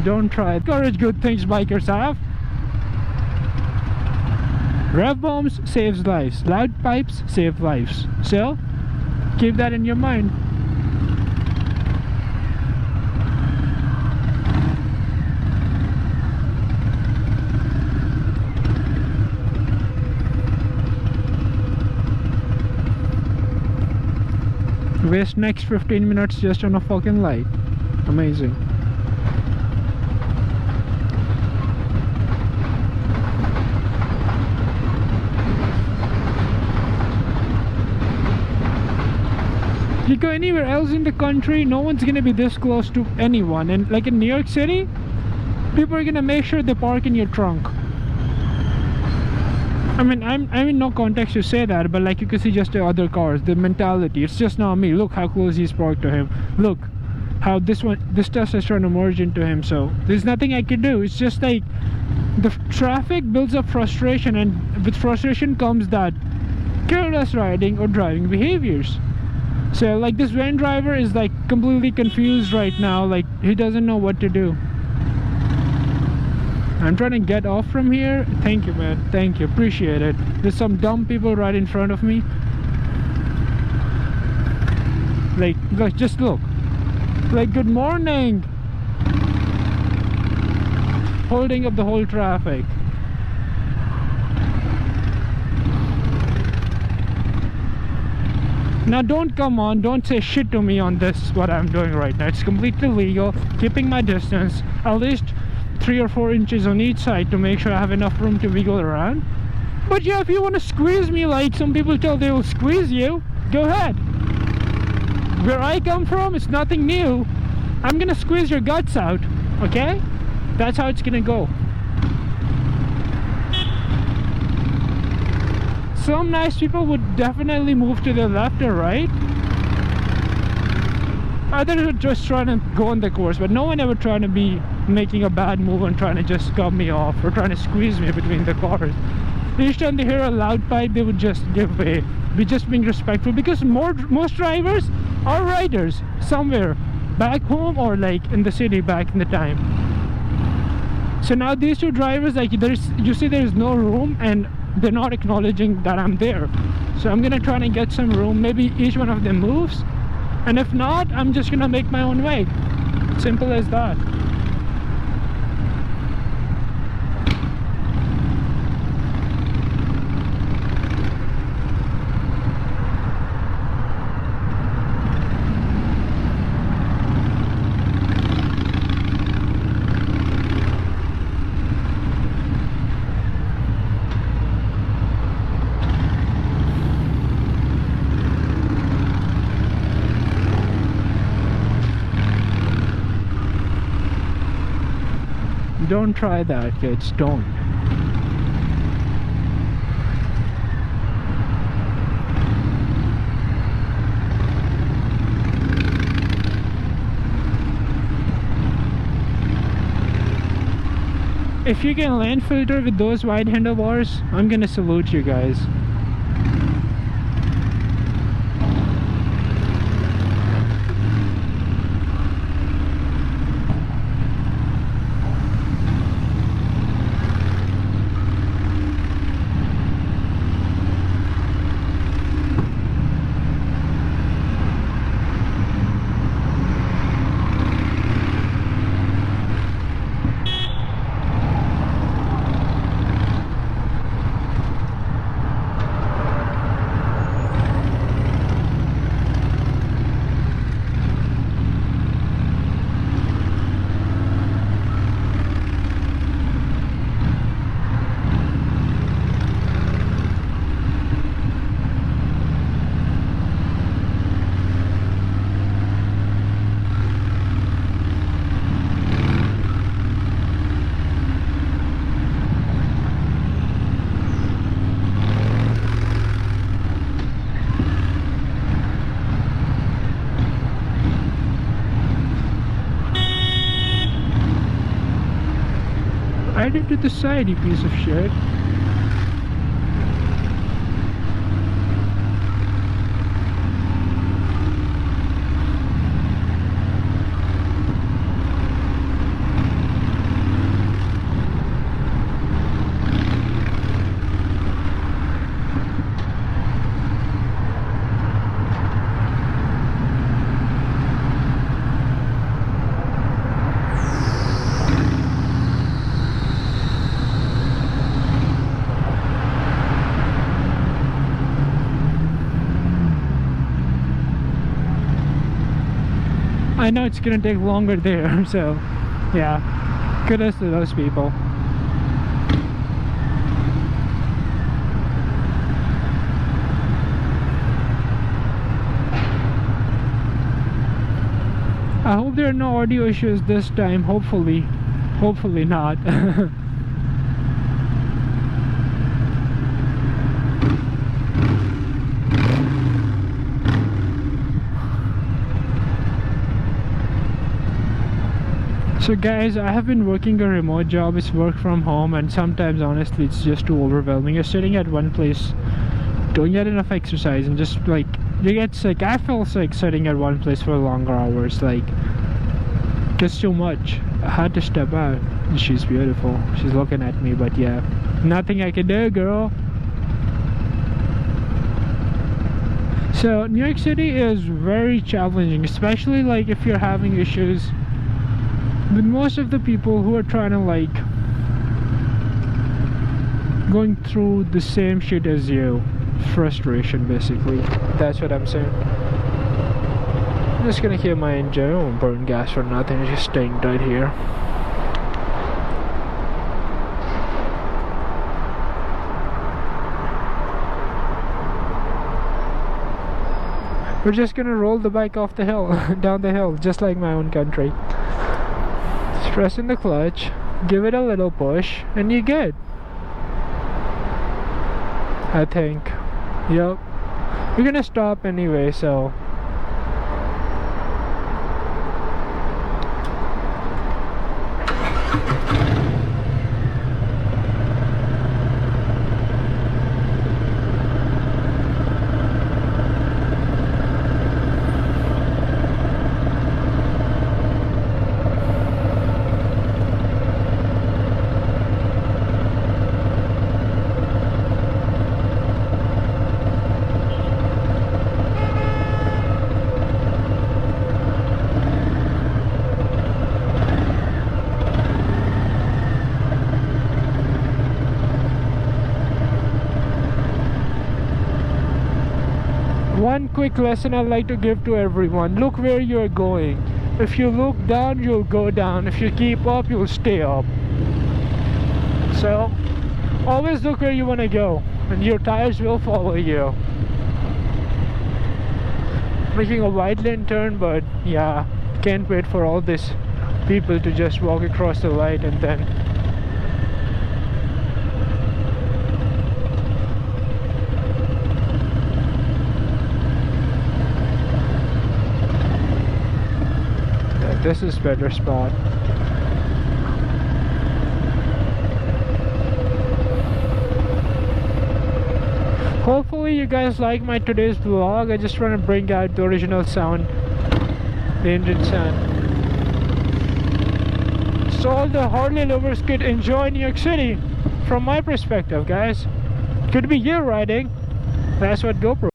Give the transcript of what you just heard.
Don't try. Encourage good things bikers have. Rev bombs saves lives. Loud pipes save lives. So, keep that in your mind. Waste next 15 minutes just on a fucking light. Amazing. You go anywhere else in the country, no one's gonna be this close to anyone. And like in New York City, people are gonna make sure they park in your trunk. I mean, I'm in no context to say that, but like you can see just the other cars, the mentality. It's just not me. Look how close he's parked to him. Look how this stuff is trying to merge into him. So there's nothing I can do. It's just like the traffic builds up frustration, and with frustration comes that careless riding or driving behaviors. So like this van driver is like completely confused right now. Like he doesn't know what to do. I'm trying to get off from here. Thank you, man. Thank you. Appreciate it. There's some dumb people right in front of me. Like, just look. Like, good morning. Holding up the whole traffic. Now don't come on, don't say shit to me on this, what I'm doing right now. It's completely legal. Keeping my distance. At least 3 or 4 inches on each side to make sure I have enough room to wiggle around. But yeah, if you want to squeeze me like some people tell they will squeeze you, go ahead. Where I come from, it's nothing new. I'm gonna squeeze your guts out, okay? That's how it's gonna go. Some nice people would definitely move to the left or right. Others are just trying to go on the course, but no one ever trying to be making a bad move and trying to just cut me off or trying to squeeze me between the cars. Each time they hear a loud pipe, they would just give way. Be just being respectful, because most drivers are riders somewhere back home or like in the city back in the time. So now these two drivers, like you see there's no room and they're not acknowledging that I'm there. So I'm gonna try to get some room. Maybe each one of them moves, and if not, I'm just gonna make my own way. Simple as that. Don't try that, kids. Don't. If you can lane filter with those wide handlebars, I'm gonna salute you guys. Ride it to the side, you piece of shit. I know it's gonna take longer there, so yeah, kudos to those people. I hope there are no audio issues this time. Hopefully not. So guys, I have been working a remote job. It's work from home, and sometimes honestly it's just too overwhelming. You're sitting at one place, don't get enough exercise, and just like you get sick. I feel sick sitting at one place for longer hours, like just too much. I had to step out. She's beautiful, she's looking at me, but yeah, nothing I can do, girl. So New York City is very challenging, especially like if you're having issues with most of the people who are trying to like going through the same shit as you. Frustration, basically. That's what I'm saying. I'm just gonna hear my engine. I won't burn gas for nothing. It's just staying right here. We're just gonna roll the bike off the hill, down the hill, just like my own country. Just press in the clutch, give it a little push, and you're good. I think. Yep. We're gonna stop anyway, so one quick lesson I'd like to give to everyone: look where you're going. If you look down, you'll go down. If you keep up, you'll stay up. So always look where you want to go, and your tires will follow you. Making a wide lane turn, but yeah, can't wait for all these people to just walk across the light and then this is better spot. Hopefully you guys like my today's vlog. I just want to bring out the original sound, the engine sound, so all the Harley lovers could enjoy New York City from my perspective, guys. Could be you riding. That's what GoPro